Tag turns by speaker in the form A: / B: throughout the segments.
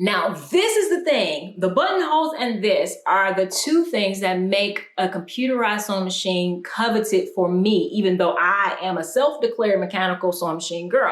A: Now, this is the thing. The buttonholes and this are the two things that make a computerized sewing machine coveted for me, even though I am a self-declared mechanical sewing machine girl.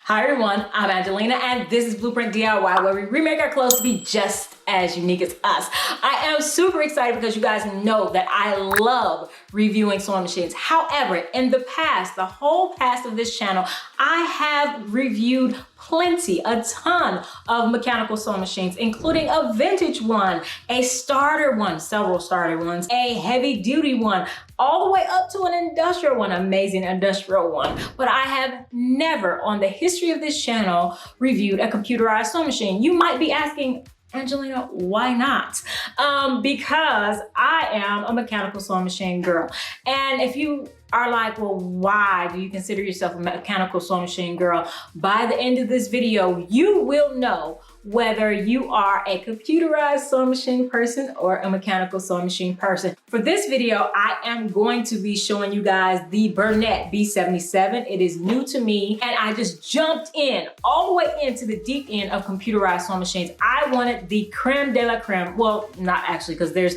A: Hi everyone, I'm Angelina and this is Blueprint DIY, where we remake our clothes to be just as unique as us. I am super excited because you guys know that I love reviewing sewing machines. However, in the past, the whole past of this channel, I have reviewed a ton of mechanical sewing machines, including a vintage one, a starter one, several starter ones, a heavy duty one, all the way up to an industrial one, amazing industrial one. But I have never on the history of this channel reviewed a computerized sewing machine. You might be asking, Angelina, why not? Because I am a mechanical sewing machine girl. And if you are like, well, why do you consider yourself a mechanical sewing machine girl? By the end of this video, you will know whether you are a computerized sewing machine person or a mechanical sewing machine person. For this video, I am going to be showing you guys the Bernette B77. It is new to me, and I just jumped in all the way into the deep end of computerized sewing machines. I wanted the creme de la creme. Well, not actually, because there's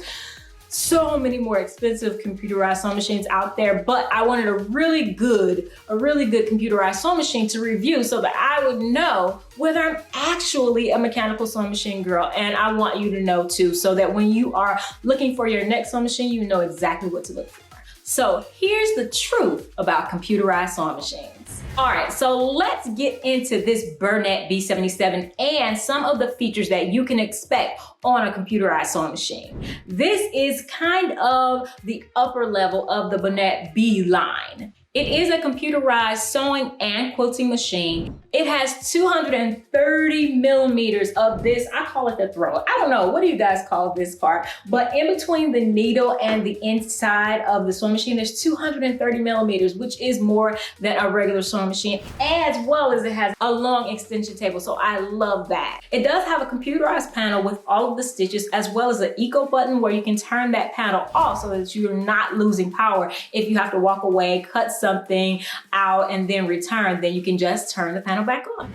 A: so many more expensive computerized sewing machines out there, but I wanted a really good computerized sewing machine to review so that I would know whether I'm actually a mechanical sewing machine girl. And I want you to know too, so that when you are looking for your next sewing machine, you know exactly what to look for. So here's the truth about computerized sewing machines. All right, so let's get into this Bernette B77 and some of the features that you can expect on a computerized sewing machine. This is kind of the upper level of the Bernette B line. It is a computerized sewing and quilting machine. It has 230 millimeters of this, I call it the throat. I don't know, what do you guys call this part? But in between the needle and the inside of the sewing machine, there's 230 millimeters, which is more than a regular sewing machine, as well as it has a long extension table, so I love that. It does have a computerized panel with all of the stitches, as well as an eco button where you can turn that panel off so that you're not losing power. If you have to walk away, cut something out and then return, then you can just turn the panel back on.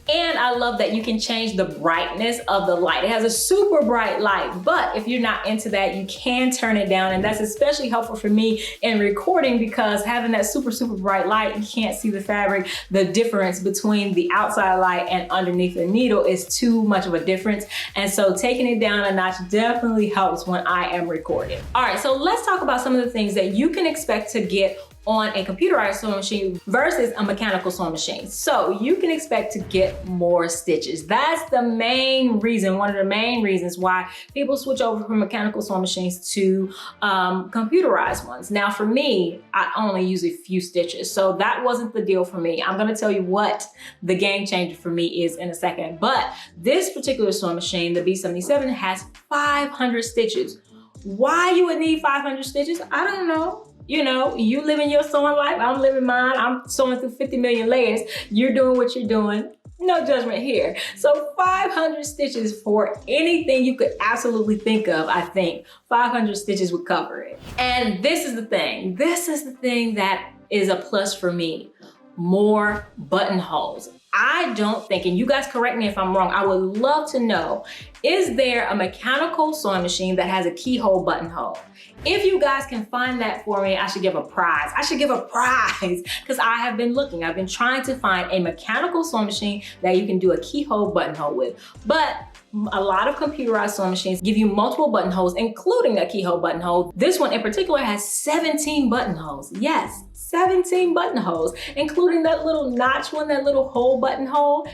A: And I love that you can change the brightness of the light. It has a super bright light, but if you're not into that, you can turn it down. And that's especially helpful for me in recording, because having that super bright light, you can't see the fabric. The difference between the outside light and underneath the needle is too much of a difference. And so taking it down a notch definitely helps when I am recording. All right, so let's talk about some of the things that you can expect to get on a computerized sewing machine versus a mechanical sewing machine. So you can expect to get more stitches. That's the main reason, one of the main reasons why people switch over from mechanical sewing machines to computerized ones. Now for me, I only use a few stitches, so that wasn't the deal for me. I'm gonna tell you what the game changer for me is in a second, but this particular sewing machine, the B77, has 500 stitches. Why you would need 500 stitches? I don't know. You know, you living your sewing life, I'm living mine. I'm sewing through 50 million layers. You're doing what you're doing. No judgment here. So 500 stitches for anything you could absolutely think of, I think 500 stitches would cover it. And this is the thing. This is the thing that is a plus for me. More buttonholes. I don't think, and you guys correct me if I'm wrong, I would love to know, is there a mechanical sewing machine that has a keyhole buttonhole? If you guys can find that for me, I should give a prize. I should give a prize, because I have been looking. I've been trying to find a mechanical sewing machine that you can do a keyhole buttonhole with. But a lot of computerized sewing machines give you multiple buttonholes, including a keyhole buttonhole. This one in particular has 17 buttonholes. Yes, 17 buttonholes, including that little notch one, that little hole buttonhole.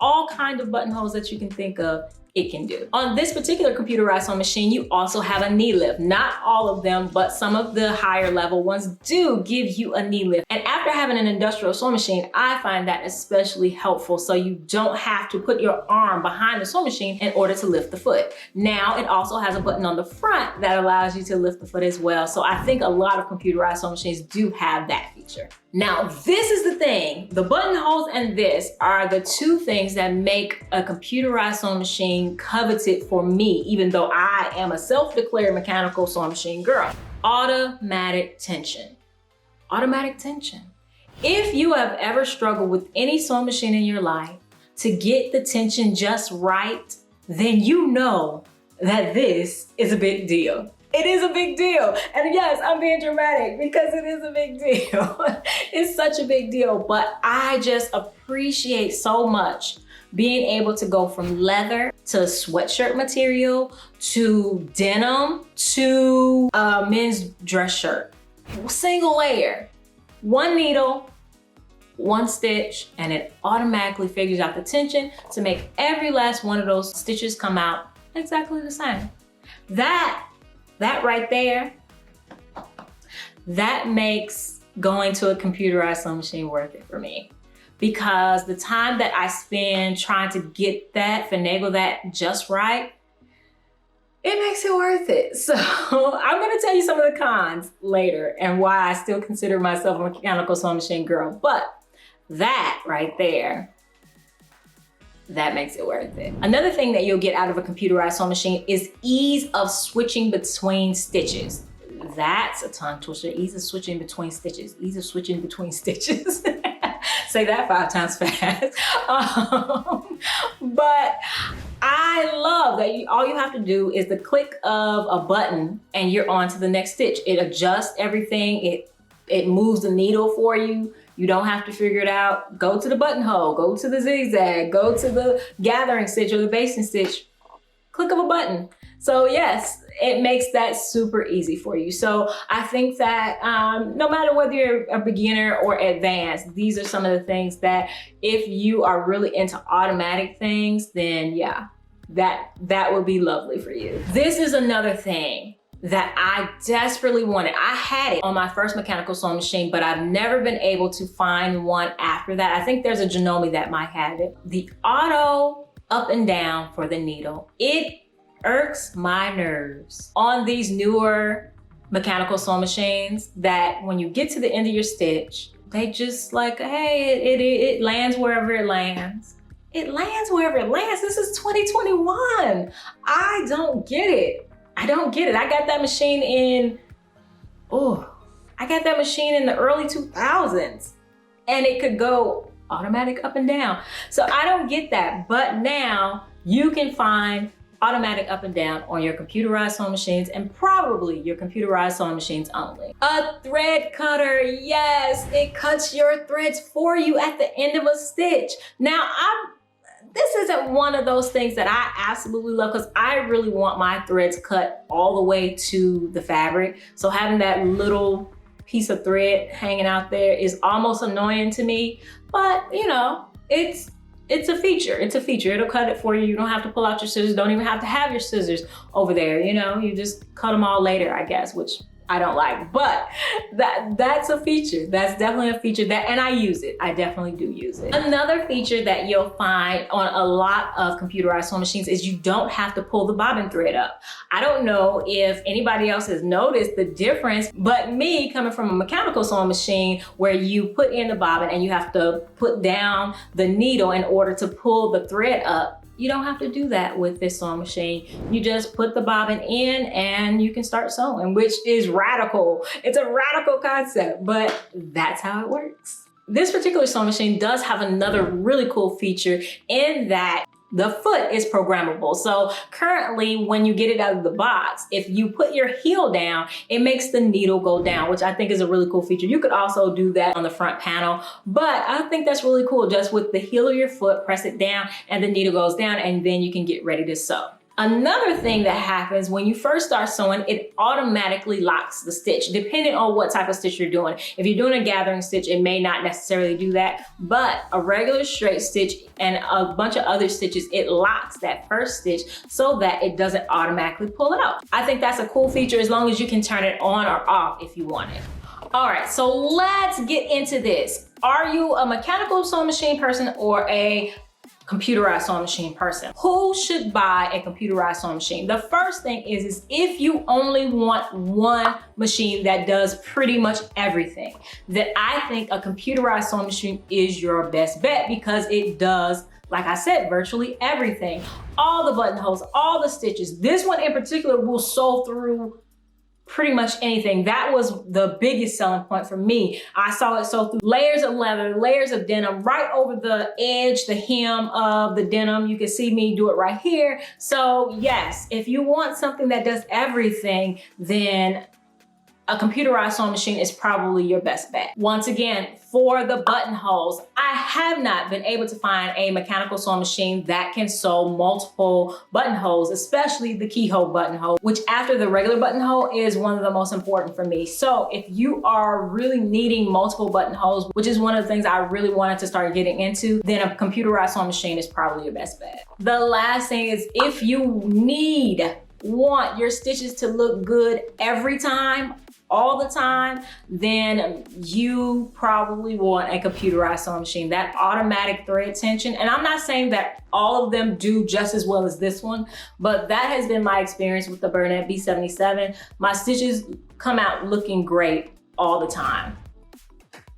A: All kinds of buttonholes that you can think of, it can do. On this particular computerized sewing machine, you also have a knee lift. Not all of them, but some of the higher level ones do give you a knee lift. And after having an industrial sewing machine, I find that especially helpful, so you don't have to put your arm behind the sewing machine in order to lift the foot. Now, it also has a button on the front that allows you to lift the foot as well. So I think a lot of computerized sewing machines do have that feature. Now, this is the thing. The buttonholes and this are the two things that make a computerized sewing machine coveted for me, even though I am a self-declared mechanical sewing machine girl. Automatic tension. Automatic tension. If you have ever struggled with any sewing machine in your life to get the tension just right, then you know that this is a big deal. It is a big deal. And yes, I'm being dramatic because it is a big deal. It's such a big deal, but I just appreciate so much being able to go from leather to sweatshirt material to denim to a men's dress shirt. Single layer, one needle, one stitch, and it automatically figures out the tension to make every last one of those stitches come out exactly the same. That right there, that makes going to a computerized sewing machine worth it for me. Because the time that I spend trying to get that, finagle that just right, it makes it worth it. So I'm gonna tell you some of the cons later and why I still consider myself a mechanical sewing machine girl. But that right there, that makes it worth it. Another thing that you'll get out of a computerized sewing machine is ease of switching between stitches. That's a tongue twister, ease of switching between stitches, ease of switching between stitches. Say that 5 times fast. But I love that all you have to do is the click of a button and you're on to the next stitch. It adjusts everything. It moves the needle for you. You don't have to figure it out. Go to the buttonhole, go to the zigzag, go to the gathering stitch or the basting stitch. Click of a button. So yes, it makes that super easy for you. So I think that no matter whether you're a beginner or advanced, these are some of the things that if you are really into automatic things, then yeah, that would be lovely for you. This is another thing that I desperately wanted. I had it on my first mechanical sewing machine, but I've never been able to find one after that. I think there's a Janome that might have it. The auto up and down for the needle. It irks my nerves on these newer mechanical sewing machines that when you get to the end of your stitch, they just like, hey, it lands wherever it lands. It lands wherever it lands. This is 2021. I don't get it. I don't get it. I got that machine in the early 2000s and it could go automatic up and down. So I don't get that. But now you can find automatic up and down on your computerized sewing machines and probably your computerized sewing machines only. A thread cutter, yes, it cuts your threads for you at the end of a stitch. Now, this isn't one of those things that I absolutely love because I really want my threads cut all the way to the fabric. So having that little piece of thread hanging out there is almost annoying to me, but you know, it's a feature. It's a feature. It'll cut it for you. You don't have to pull out your scissors. Don't even have to have your scissors over there. You know, you just cut them all later, I guess, which I don't like, but that's a feature. That's definitely a feature and I use it. I definitely do use it. Another feature that you'll find on a lot of computerized sewing machines is you don't have to pull the bobbin thread up. I don't know if anybody else has noticed the difference, but me coming from a mechanical sewing machine where you put in the bobbin and you have to put down the needle in order to pull the thread up, you don't have to do that with this sewing machine. You just put the bobbin in and you can start sewing, which is radical. It's a radical concept, but that's how it works. This particular sewing machine does have another really cool feature in that the foot is programmable. So currently when you get it out of the box, if you put your heel down, it makes the needle go down, which I think is a really cool feature. You could also do that on the front panel, but I think that's really cool. Just with the heel of your foot, press it down and the needle goes down and then you can get ready to sew. Another thing that happens when you first start sewing, it automatically locks the stitch, depending on what type of stitch you're doing. If you're doing a gathering stitch, it may not necessarily do that, but a regular straight stitch and a bunch of other stitches, it locks that first stitch so that it doesn't automatically pull out. I think that's a cool feature as long as you can turn it on or off if you want it. All right, so let's get into this. Are you a mechanical sewing machine person or a computerized sewing machine person? Who should buy a computerized sewing machine? The first thing is if you only want one machine that does pretty much everything, then I think a computerized sewing machine is your best bet because it does, like I said, virtually everything. All the buttonholes, all the stitches. This one in particular will sew through pretty much anything. That was the biggest selling point for me. I saw it sew through layers of leather, layers of denim, right over the edge, the hem of the denim. You can see me do it right here. So yes, if you want something that does everything, then a computerized sewing machine is probably your best bet. Once again, for the buttonholes, I have not been able to find a mechanical sewing machine that can sew multiple buttonholes, especially the keyhole buttonhole, which after the regular buttonhole is one of the most important for me. So if you are really needing multiple buttonholes, which is one of the things I really wanted to start getting into, then a computerized sewing machine is probably your best bet. The last thing is, if you want your stitches to look good every time, all the time, then you probably want a computerized sewing machine. That automatic thread tension, and I'm not saying that all of them do just as well as this one, but that has been my experience with the Bernette B77. My stitches come out looking great all the time.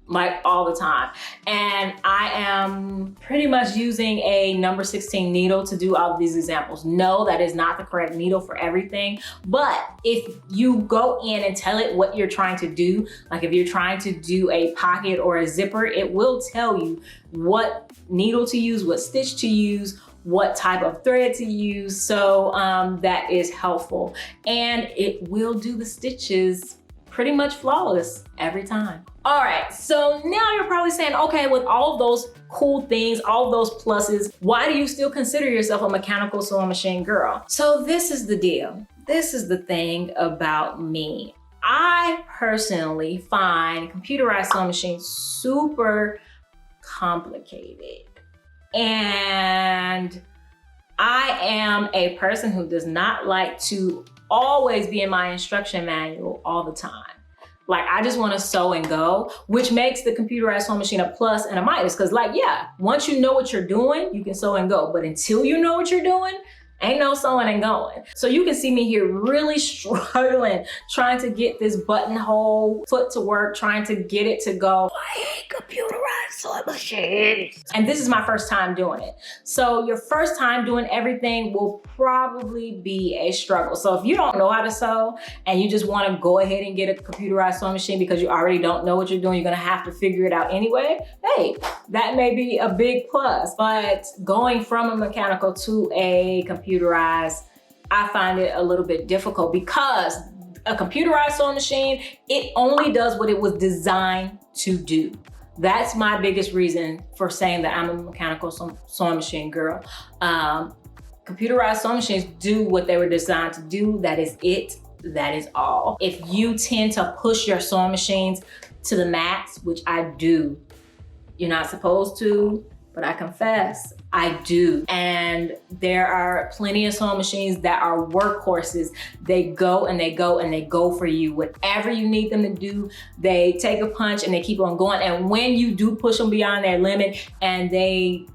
A: Like all the time. And I am pretty much using a number 16 needle to do all of these examples. No, that is not the correct needle for everything. But if you go in and tell it what you're trying to do, like if you're trying to do a pocket or a zipper, it will tell you what needle to use, what stitch to use, what type of thread to use. So that is helpful. And it will do the stitches pretty much flawless every time. All right, so now you're probably saying, okay, with all of those cool things, all of those pluses, why do you still consider yourself a mechanical sewing machine girl? So this is the deal. This is the thing about me. I personally find computerized sewing machines super complicated. And I am a person who does not like to always be in my instruction manual all the time. Like, I just want to sew and go, which makes the computerized sewing machine a plus and a minus. Cause like, yeah, once you know what you're doing, you can sew and go. But until you know what you're doing, ain't no sewing and going. So you can see me here really struggling, trying to get this buttonhole foot to work, trying to get it to go. I hate computerized sewing machines. And this is my first time doing it. So your first time doing everything will probably be a struggle. So if you don't know how to sew and you just want to go ahead and get a computerized sewing machine because you already don't know what you're doing, you're going to have to figure it out anyway. Hey, that may be a big plus. But going from a mechanical to a computerized, I find it a little bit difficult because a computerized sewing machine, it only does what it was designed to do. That's my biggest reason for saying that I'm a mechanical sewing machine girl. Computerized sewing machines do what they were designed to do. That is it. That is all. If you tend to push your sewing machines to the max, which I do, you're not supposed to, but I confess, I do. And there are plenty of sewing machines that are workhorses. They go and they go and they go for you. Whatever you need them to do, they take a punch and they keep on going. And when you do push them beyond their limit and they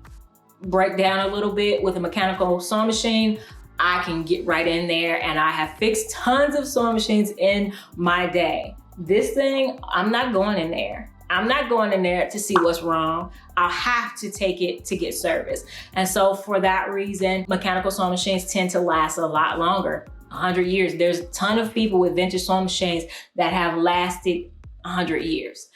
A: break down a little bit with a mechanical sewing machine, I can get right in there, and I have fixed tons of sewing machines in my day. This thing, I'm not going in there. I'm not going in there to see what's wrong. I'll have to take it to get service. And so for that reason, mechanical sewing machines tend to last a lot longer, 100 years. There's a ton of people with vintage sewing machines that have lasted 100 years.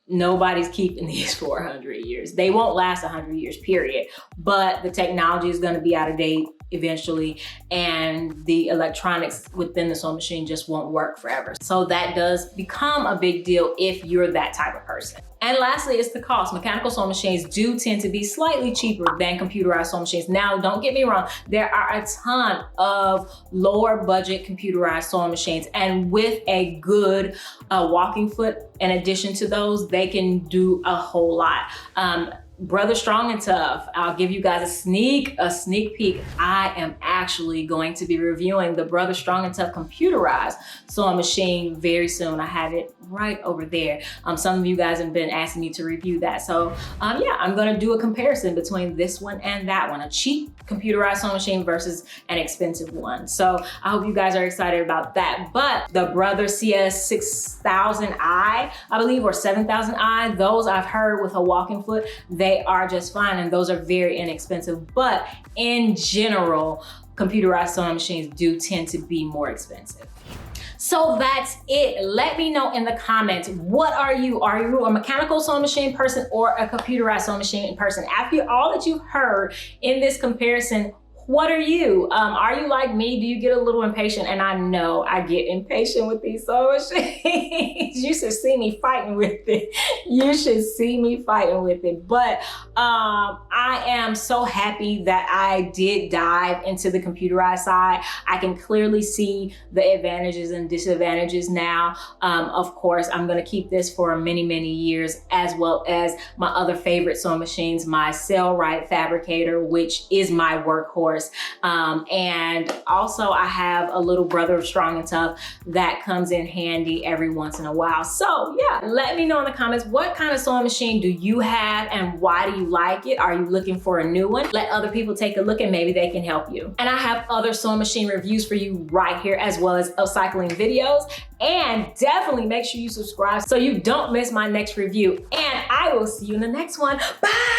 A: Nobody's keeping these for 100 years. They won't last 100 years, period. But the technology is gonna be out of date eventually, and the electronics within the sewing machine just won't work forever. So that does become a big deal if you're that type of person. And lastly, it's the cost. Mechanical sewing machines do tend to be slightly cheaper than computerized sewing machines. Now, don't get me wrong, there are a ton of lower budget computerized sewing machines, and with a good walking foot, in addition to those, they can do a whole lot. Brother Strong and Tough, I'll give you guys a sneak peek. I am actually going to be reviewing the Brother Strong and Tough computerized sewing machine very soon. I have it right over there. Some of you guys have been asking me to review that. So yeah, I'm gonna do a comparison between this one and that one, a cheap computerized sewing machine versus an expensive one. So I hope you guys are excited about that. But the Brother CS 6000i, I believe, or 7000i, those I've heard with a walking foot, they are just fine, and those are very inexpensive. But in general, computerized sewing machines do tend to be more expensive. So that's it. Let me know in the comments, what are you? Are you a mechanical sewing machine person or a computerized sewing machine person? After all that you've heard in this comparison, what are you? Are you like me? Do you get a little impatient? And I know I get impatient with these sewing machines. You should see me fighting with it. You should see me fighting with it. But I am so happy that I did dive into the computerized side. I can clearly see the advantages and disadvantages now. Of course, I'm gonna keep this for many, many years, as well as my other favorite sewing machines, my Sailrite Fabricator, which is my workhorse. And also I have a little brother of Strong and Tough that comes in handy every once in a while. So yeah, let me know in the comments, what kind of sewing machine do you have and why do you like it? Are you looking for a new one? Let other people take a look and maybe they can help you. And I have other sewing machine reviews for you right here, as well as upcycling videos. And definitely make sure you subscribe so you don't miss my next review. And I will see you in the next one. Bye!